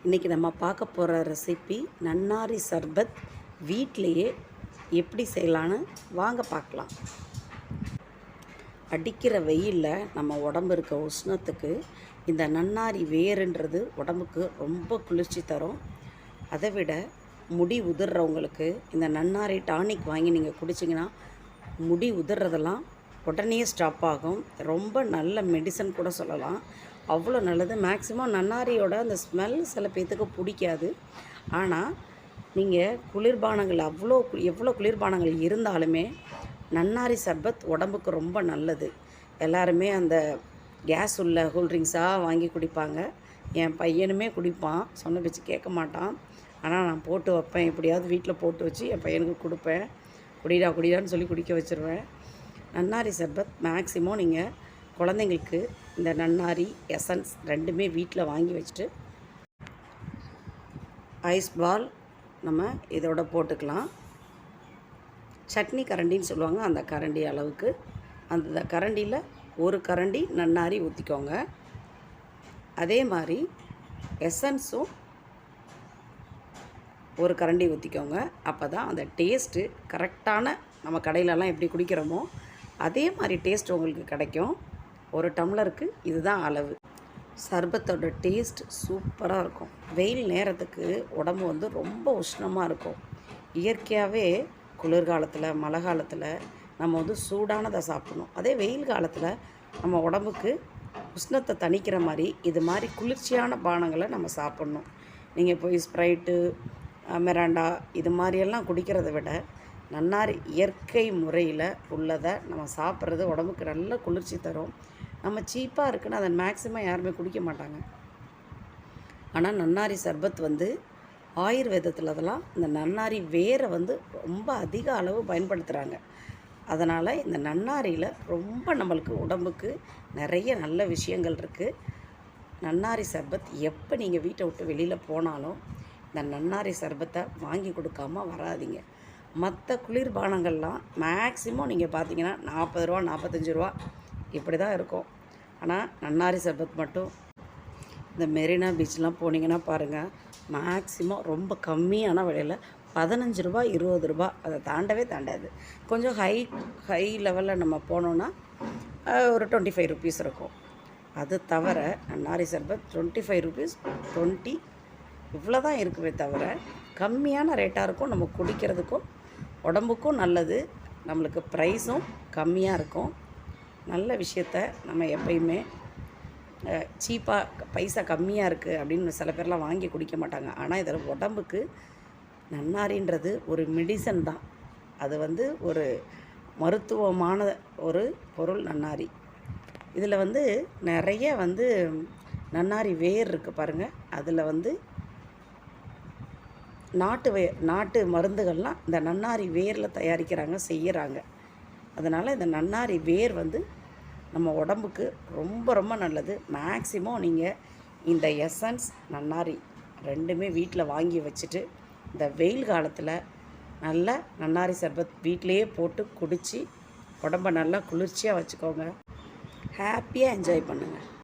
இன்றைக்கி நம்ம பார்க்க போகிற ரெசிபி நன்னாரி சர்பத் வீட்டிலையே எப்படி செய்யலான்னு வாங்க பார்க்கலாம். அடிக்கிற வெயிலில் நம்ம உடம்பு இருக்க உஷ்ணத்துக்கு இந்த நன்னாரி வேறுன்றது உடம்புக்கு ரொம்ப குளிர்ச்சி தரும். அதை விட முடி உதிர்றவங்களுக்கு இந்த நன்னாரி டானிக் வாங்கி நீங்கள் குடிச்சிங்கன்னா முடி உதிர்றதெல்லாம் உடனே ஸ்டாப் ஆகும். ரொம்ப நல்ல மெடிசன் கூட சொல்லலாம். அவ்வளோ நல்லது. மேக்ஸிமம் நன்னாரியோட அந்த ஸ்மெல் சில பேர்த்துக்கு பிடிக்காது. ஆனால் நீங்கள் குளிர்பானங்கள் எவ்வளோ குளிர்பானங்கள் இருந்தாலுமே நன்னாரி சர்பத் உடம்புக்கு ரொம்ப நல்லது. எல்லாருமே அந்த கேஸ் உள்ள கூல்ட்ரிங்க்ஸாக வாங்கி குடிப்பாங்க. என் பையனுமே குடிப்பான், சொன்ன பேச்சு கேட்க மாட்டான். ஆனால் நான் போட்டு வைப்பேன், எப்படியாவது வீட்டில் போட்டு வச்சு என் பையனுக்கு கொடுப்பேன். குடிடான்னு சொல்லி குடிக்க வச்சுருவேன். நன்னாரி சர்பத் மேக்ஸிமம் நீங்கள் குழந்தைங்களுக்கு இந்த நன்னாரி எசன்ஸ் ரெண்டுமே வீட்டில் வாங்கி வச்சுட்டு ஐஸ் பால் நம்ம இதோட போட்டுக்கலாம். சட்னி கரண்டின்னு சொல்லுவாங்க, அந்த கரண்டி அளவுக்கு அந்த கரண்டியில் ஒரு கரண்டி நன்னாரி ஊற்றிக்கோங்க. அதே மாதிரி எசன்ஸும் ஒரு கரண்டி ஊற்றிக்கோங்க. அப்போ தான் அந்த டேஸ்ட்டு கரெக்டான நம்ம கடையிலலாம் எப்படி குடிக்கிறோமோ அதே மாதிரி டேஸ்ட் உங்களுக்கு கிடைக்கும். ஒரு டம்ளருக்கு இதுதான் அளவு. சர்பத்தோட டேஸ்ட் சூப்பராக இருக்கும். வெயில் நேரத்துக்கு உடம்பு ரொம்ப உஷ்ணமாக இருக்கும். இயற்கையாகவே குளிர்காலத்தில் மழை காலத்தில் நம்ம சூடானதை சாப்பிடணும். அதே வெயில் காலத்தில் நம்ம உடம்புக்கு உஷ்ணத்தை தணிக்கிற மாதிரி இது மாதிரி குளிர்ச்சியான பானங்களை நம்ம சாப்பிட்ணும். நீங்கள் போய் ஸ்ப்ரைட்டு, மிராண்டா இது மாதிரியெல்லாம் குடிக்கிறத விட நன்னாரி இயற்கை முறையில் உள்ளதை நம்ம சாப்பிட்றது உடம்புக்கு நல்ல குளிர்ச்சி தரும். நம்ம சீப்பாக இருக்குன்னு அதை மேக்ஸிமம் யாருமே குடிக்க மாட்டாங்க. ஆனால் நன்னாரி சர்பத் ஆயுர்வேதத்தில் அதெல்லாம் இந்த நன்னாரி வேரை ரொம்ப அதிக அளவு பயன்படுத்துகிறாங்க. அதனால் இந்த நன்னாரியில் ரொம்ப நம்மளுக்கு உடம்புக்கு நிறைய நல்ல விஷயங்கள் இருக்குது. நன்னாரி சர்பத் எப்போ நீங்கள் வீட்டை விட்டு வெளியில் போனாலும் இந்த நன்னாரி சர்பத்தை வாங்கி கொடுக்காம வராதிங்க. மற்ற குளிர்பானங்கள்லாம் மேக்ஸிமம் நீங்கள் பார்த்தீங்கன்னா 40 ரூபா 45 ரூபா இப்படி தான் இருக்கும். ஆனால் நன்னாரி சர்பத் மட்டும் இந்த மெரினா பீச்லாம் போனீங்கன்னா பாருங்கள், மேக்ஸிமம் ரொம்ப கம்மியான விலையில் 15 ரூபா 20 ரூபா, அதை தாண்டாது. கொஞ்சம் ஹை லெவலில் நம்ம போனோன்னா ஒரு 25 ருபீஸ் இருக்கும். அது தவிர நன்னாரி சர்பத் 25 ருபீஸ் 20 இவ்வளோ தான் இருக்குமே தவிர கம்மியான ரேட்டாக இருக்கும். நம்ம குடிக்கிறதுக்கும் உடம்புக்கும் நல்லது, நம்மளுக்கு ப்ரைஸும் கம்மியாக இருக்கும். நல்ல விஷயத்த நம்ம எப்பயுமே சீப்பாக பைசா கம்மியாக இருக்குது அப்படின்னு சில பேர்லாம் வாங்கி குடிக்க மாட்டாங்க. ஆனால் இதில் உடம்புக்கு நன்னாரின்றது ஒரு மெடிசன் தான். அது ஒரு மருத்துவமான ஒரு பொருள் நன்னாரி. இதில் நிறைய நன்னாரி வேர் இருக்குது பாருங்கள். அதில் நாட்டு மருந்துகள்லாம் இந்த நன்னாரி வேரில் தயாரிக்கிறாங்க, செய்கிறாங்க. அதனால் இந்த நன்னாரி வேர் நம்ம உடம்புக்கு ரொம்ப நல்லது. மேக்ஸிமம் நீங்கள் இந்த எசன்ஸ் நன்னாரி ரெண்டுமே வீட்டில் வாங்கி வச்சுட்டு இந்த வெயில் காலத்தில் நல்ல நன்னாரி சர்பத் வீட்டிலையே போட்டு குடித்து உடம்பை நல்லா குளிர்ச்சியாக வச்சுக்கோங்க. ஹாப்பியாக என்ஜாய் பண்ணுங்கள்.